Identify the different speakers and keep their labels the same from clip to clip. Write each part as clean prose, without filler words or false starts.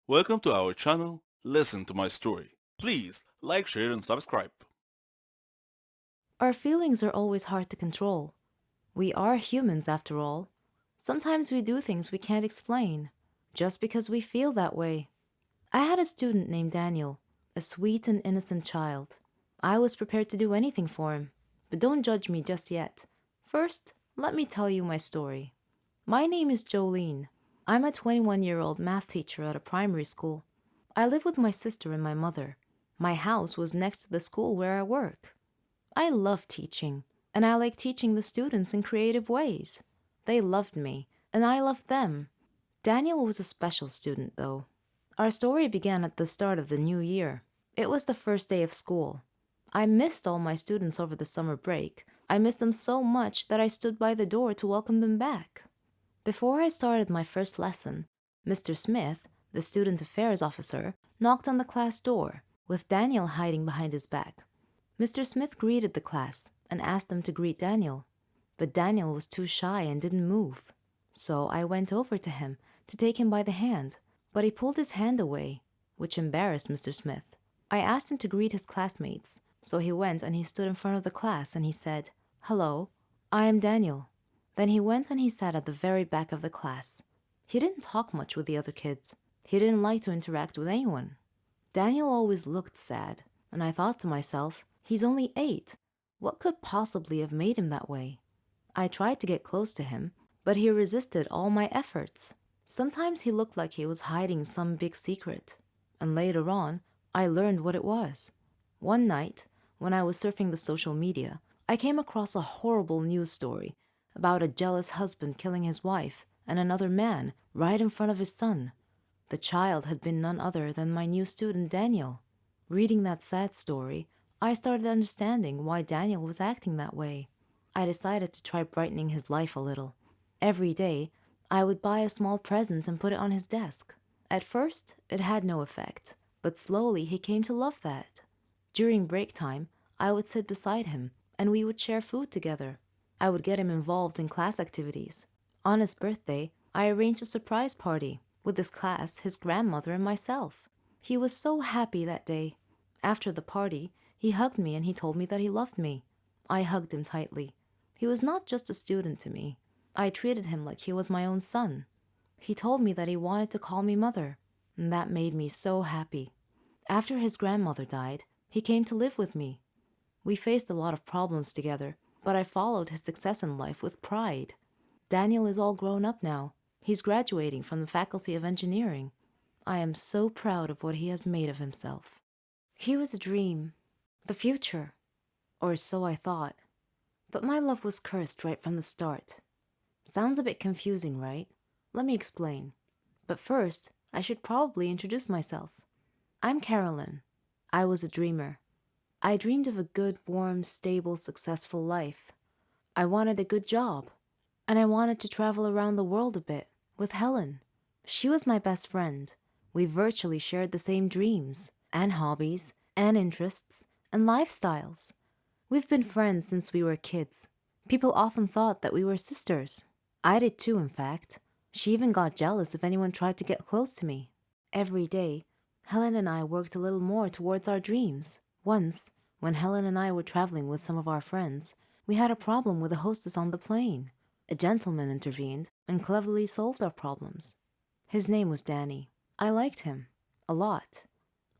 Speaker 1: Welcome to our channel, Listen to My Story. Please like, share and subscribe.
Speaker 2: Our feelings are always hard to control. We are humans after all. Sometimes we do things we can't explain, just because we feel that way. I had a student named Daniel, a sweet and innocent child. I was prepared to do anything for him, but don't judge me just yet. First, let me tell you my story. My name is Jolene. I'm a 21-year-old math teacher at a primary school. I live with my sister and my mother. My house was next to the school where I work. I love teaching, and I like teaching the students in creative ways. They loved me, and I loved them. Daniel was a special student, though. Our story began at the start of the new year. It was the first day of school. I missed all my students over the summer break. I missed them so much that I stood by the door to welcome them back. Before I started my first lesson, Mr. Smith, the student affairs officer, knocked on the class door, with Daniel hiding behind his back. Mr. Smith greeted the class and asked them to greet Daniel, but Daniel was too shy and didn't move. So I went over to him to take him by the hand, but he pulled his hand away, which embarrassed Mr. Smith. I asked him to greet his classmates, so he went and he stood in front of the class and he said, "Hello, I am Daniel." Then he went and he sat at the very back of the class. He didn't talk much with the other kids. He didn't like to interact with anyone. Daniel always looked sad, and I thought to myself, he's only 8. What could possibly have made him that way? I tried to get close to him, but he resisted all my efforts. Sometimes he looked like he was hiding some big secret, and later on, I learned what it was. One night, when I was surfing the social media, I came across a horrible news story about a jealous husband killing his wife and another man right in front of his son. The child had been none other than my new student Daniel. Reading that sad story, I started understanding why Daniel was acting that way. I decided to try brightening his life a little. Every day, I would buy a small present and put it on his desk. At first, it had no effect, but slowly he came to love that. During break time, I would sit beside him and we would share food together. I would get him involved in class activities. On his birthday, I arranged a surprise party with his class, his grandmother, and myself. He was so happy that day. After the party, he hugged me and he told me that he loved me. I hugged him tightly. He was not just a student to me. I treated him like he was my own son. He told me that he wanted to call me mother, and that made me so happy. After his grandmother died, he came to live with me. We faced a lot of problems together, but I followed his success in life with pride. Daniel is all grown up now. He's graduating from the Faculty of Engineering. I am so proud of what he has made of himself. He was a dream, the future, or so I thought. But my love was cursed right from the start. Sounds a bit confusing, right? Let me explain. But first, I should probably introduce myself. I'm Carolyn. I was a dreamer. I dreamed of a good, warm, stable, successful life. I wanted a good job, and I wanted to travel around the world a bit with Helen. She was my best friend. We virtually shared the same dreams, and hobbies, and interests, and lifestyles. We've been friends since we were kids. People often thought that we were sisters. I did too, in fact. She even got jealous if anyone tried to get close to me. Every day, Helen and I worked a little more towards our dreams. Once, when Helen and I were traveling with some of our friends, we had a problem with the hostess on the plane. A gentleman intervened and cleverly solved our problems. His name was Danny. I liked him. A lot.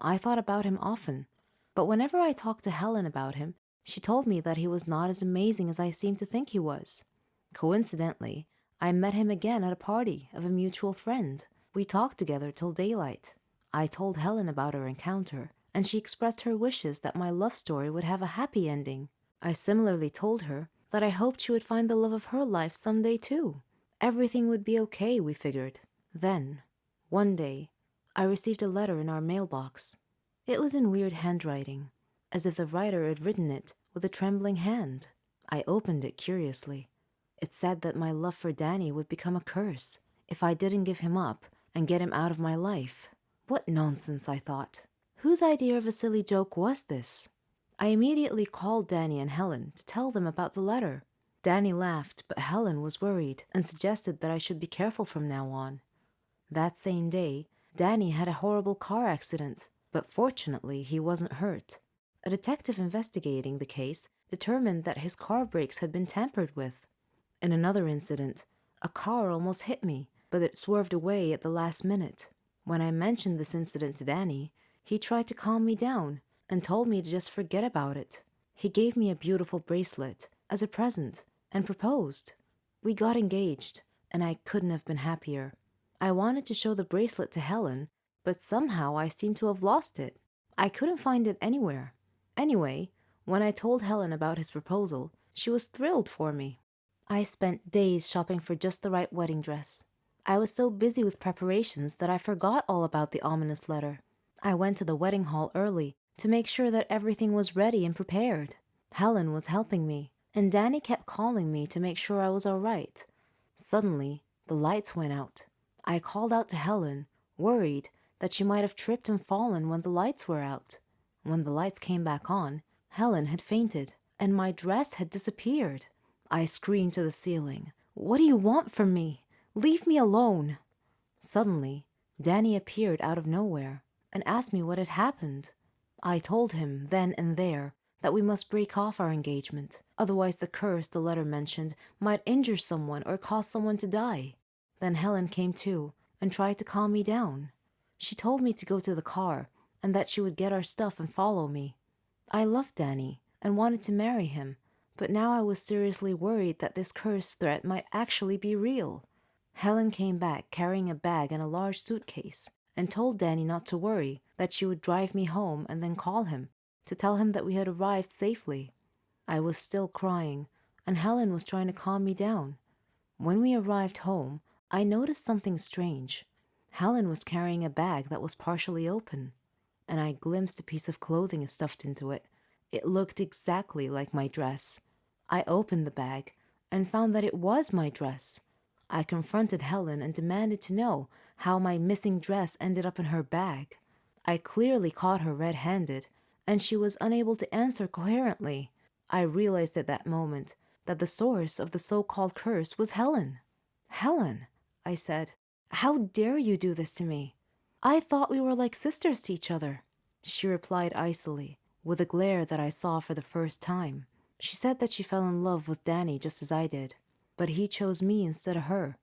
Speaker 2: I thought about him often. But whenever I talked to Helen about him, she told me that he was not as amazing as I seemed to think he was. Coincidentally, I met him again at a party of a mutual friend. We talked together till daylight. I told Helen about our encounter, and she expressed her wishes that my love story would have a happy ending. I similarly told her that I hoped she would find the love of her life someday too. Everything would be okay, we figured. Then, one day, I received a letter in our mailbox. It was in weird handwriting, as if the writer had written it with a trembling hand. I opened it curiously. It said that my love for Danny would become a curse if I didn't give him up and get him out of my life. What nonsense, I thought. Whose idea of a silly joke was this? I immediately called Danny and Helen to tell them about the letter. Danny laughed, but Helen was worried and suggested that I should be careful from now on. That same day, Danny had a horrible car accident, but fortunately he wasn't hurt. A detective investigating the case determined that his car brakes had been tampered with. In another incident, a car almost hit me, but it swerved away at the last minute. When I mentioned this incident to Danny, he tried to calm me down and told me to just forget about it. He gave me a beautiful bracelet as a present and proposed. We got engaged, and I couldn't have been happier. I wanted to show the bracelet to Helen, but somehow I seemed to have lost it. I couldn't find it anywhere. Anyway, when I told Helen about his proposal, she was thrilled for me. I spent days shopping for just the right wedding dress. I was so busy with preparations that I forgot all about the ominous letter. I went to the wedding hall early to make sure that everything was ready and prepared. Helen was helping me, and Danny kept calling me to make sure I was all right. Suddenly, the lights went out. I called out to Helen, worried that she might have tripped and fallen when the lights were out. When the lights came back on, Helen had fainted, and my dress had disappeared. I screamed to the ceiling, "What do you want from me? Leave me alone!" Suddenly, Danny appeared out of nowhere and asked me what had happened. I told him then and there that we must break off our engagement, otherwise the curse the letter mentioned might injure someone or cause someone to die. Then Helen came to and tried to calm me down. She told me to go to the car and that she would get our stuff and follow me. I loved Danny and wanted to marry him, but now I was seriously worried that this curse threat might actually be real. Helen came back carrying a bag and a large suitcase and told Danny not to worry, that she would drive me home and then call him to tell him that we had arrived safely. I was still crying, and Helen was trying to calm me down. When we arrived home, I noticed something strange. Helen was carrying a bag that was partially open, and I glimpsed a piece of clothing stuffed into it. It looked exactly like my dress. I opened the bag and found that it was my dress. I confronted Helen and demanded to know how my missing dress ended up in her bag. I clearly caught her red-handed, and she was unable to answer coherently. I realized at that moment that the source of the so-called curse was Helen. "Helen," I said, "how dare you do this to me? I thought we were like sisters to each other." She replied icily, with a glare that I saw for the first time. She said that she fell in love with Danny just as I did, but he chose me instead of her,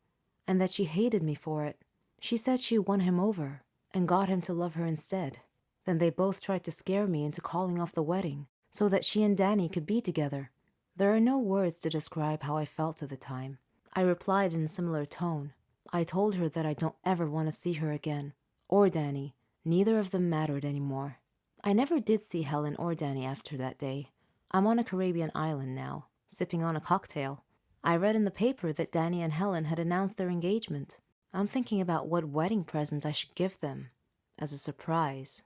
Speaker 2: and that she hated me for it. She said she won him over and got him to love her instead. Then they both tried to scare me into calling off the wedding so that she and Danny could be together. There are no words to describe how I felt at the time. I replied in a similar tone. I told her that I don't ever want to see her again, or Danny. Neither of them mattered anymore. I never did see Helen or Danny after that day. I'm on a Caribbean island now, sipping on a cocktail. I read in the paper that Danny and Helen had announced their engagement. I'm thinking about what wedding present I should give them as a surprise.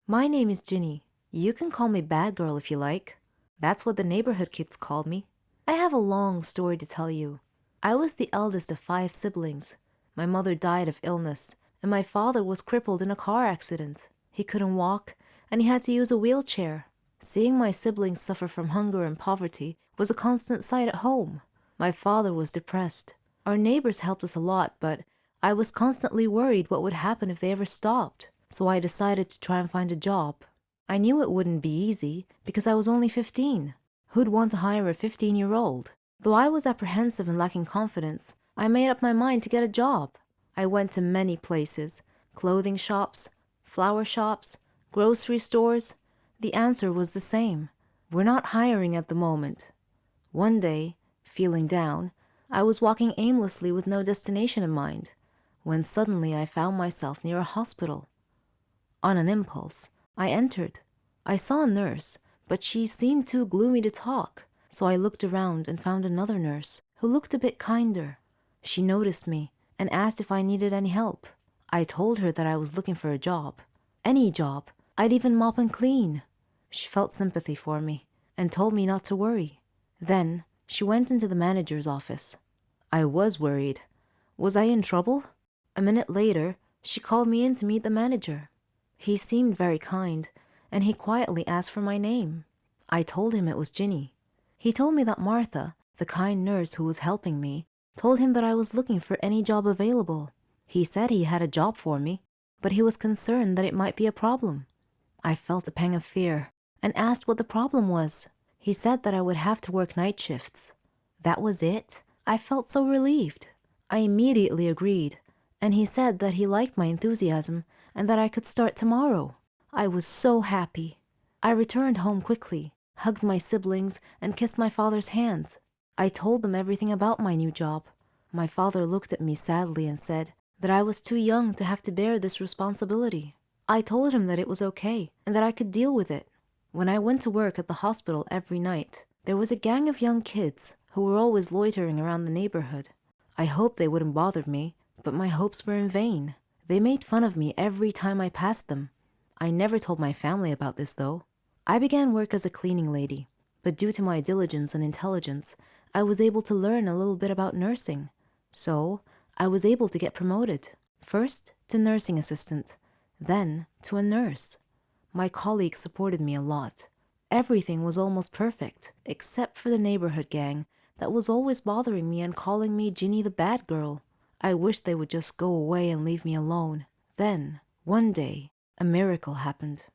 Speaker 2: My name is Ginny. You can call me Bad Girl if you like. That's what the neighborhood kids called me. I have a long story to tell you. I was the eldest of 5 siblings. My mother died of illness, and my father was crippled in a car accident. He couldn't walk, and he had to use a wheelchair. Seeing my siblings suffer from hunger and poverty was a constant sight at home. My father was depressed. Our neighbors helped us a lot, but I was constantly worried what would happen if they ever stopped, so I decided to try and find a job. I knew it wouldn't be easy because I was only 15. Who'd want to hire a 15-year-old? Though I was apprehensive and lacking confidence, I made up my mind to get a job. I went to many places, clothing shops, flower shops, grocery stores. The answer was the same. We're not hiring at the moment. One day, feeling down, I was walking aimlessly with no destination in mind, when suddenly I found myself near a hospital. On an impulse, I entered. I saw a nurse, but she seemed too gloomy to talk, so I looked around and found another nurse who looked a bit kinder. She noticed me and asked if I needed any help. I told her that I was looking for a job. Any job. I'd even mop and clean. She felt sympathy for me and told me not to worry. Then she went into the manager's office. I was worried. Was I in trouble? A minute later, she called me in to meet the manager. He seemed very kind, and he quietly asked for my name. I told him it was Ginny. He told me that Martha, the kind nurse who was helping me, told him that I was looking for any job available. He said he had a job for me, but he was concerned that it might be a problem. I felt a pang of fear and asked what the problem was. He said that I would have to work night shifts. That was it? I felt so relieved. I immediately agreed, and he said that he liked my enthusiasm and that I could start tomorrow. I was so happy. I returned home quickly, hugged my siblings, and kissed my father's hands. I told them everything about my new job. My father looked at me sadly and said that I was too young to have to bear this responsibility. I told him that it was okay and that I could deal with it. When I went to work at the hospital every night, there was a gang of young kids who were always loitering around the neighborhood. I hoped they wouldn't bother me, but my hopes were in vain. They made fun of me every time I passed them. I never told my family about this, though. I began work as a cleaning lady, but due to my diligence and intelligence, I was able to learn a little bit about nursing. So, I was able to get promoted, first to nursing assistant, then to a nurse. My colleagues supported me a lot. Everything was almost perfect, except for the neighborhood gang that was always bothering me and calling me Ginny the bad girl. I wished they would just go away and leave me alone. Then, one day, a miracle happened.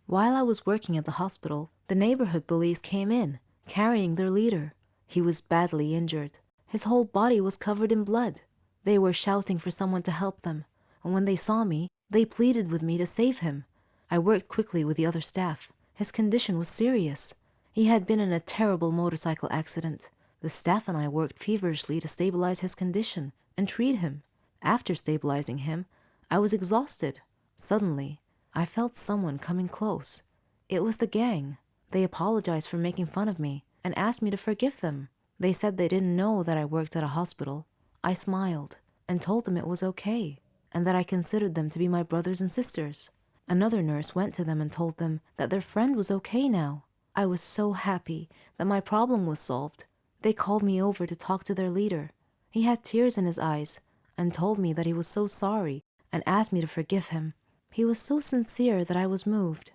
Speaker 2: While I was working at the hospital, the neighborhood bullies came in, carrying their leader. He was badly injured. His whole body was covered in blood. They were shouting for someone to help them, and when they saw me, they pleaded with me to save him. I worked quickly with the other staff. His condition was serious. He had been in a terrible motorcycle accident. The staff and I worked feverishly to stabilize his condition and treat him. After stabilizing him, I was exhausted. Suddenly, I felt someone coming close. It was the gang. They apologized for making fun of me and asked me to forgive them. They said they didn't know that I worked at a hospital. I smiled and told them it was okay and that I considered them to be my brothers and sisters. Another nurse went to them and told them that their friend was okay now. I was so happy that my problem was solved. They called me over to talk to their leader. He had tears in his eyes and told me that he was so sorry and asked me to forgive him. He was so sincere that I was moved.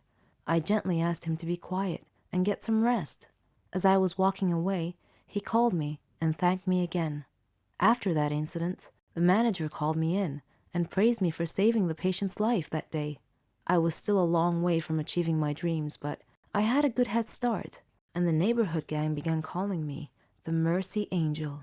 Speaker 2: I gently asked him to be quiet and get some rest. As I was walking away, he called me and thanked me again. After that incident, the manager called me in and praised me for saving the patient's life that day. I was still a long way from achieving my dreams, but I had a good head start, and the neighborhood gang began calling me the Mercy Angel.